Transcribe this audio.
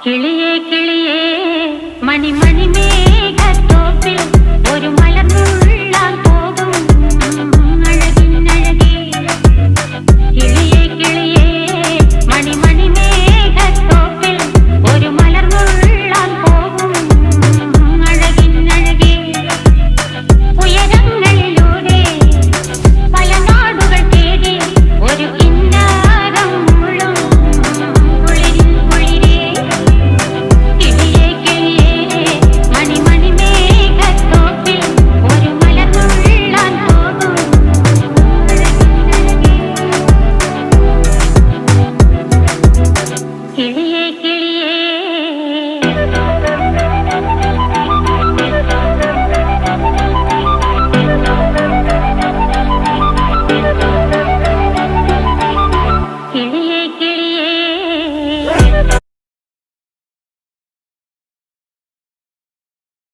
കിളിയേ കിളിയേ മണിമണി മേഘത്തോപ്പിൽ ഒരു മലർന്നുള്ളാൻ പോകും അഴകിനഴകേ. കിളിയേ കിളിയേ മണിമണി മേഘത്തോപ്പിൽ ഒരു മലർന്നുള്ളാൻ പോകും അഴകിനഴകേ. ഉയരങ്ങളിലൂടെ പല നാടുകൾ തേടി ഒരു കിന്നാരം മുള്ളും കുളിരിൻ കുളിരേ. കിളിയേ കിളിയേ മണിമണി മേഘത്തോപ്പിൽ ഒരു മലർന്നുള്ളാൻ പോകും അഴകിനഴകേ. കിളിയേ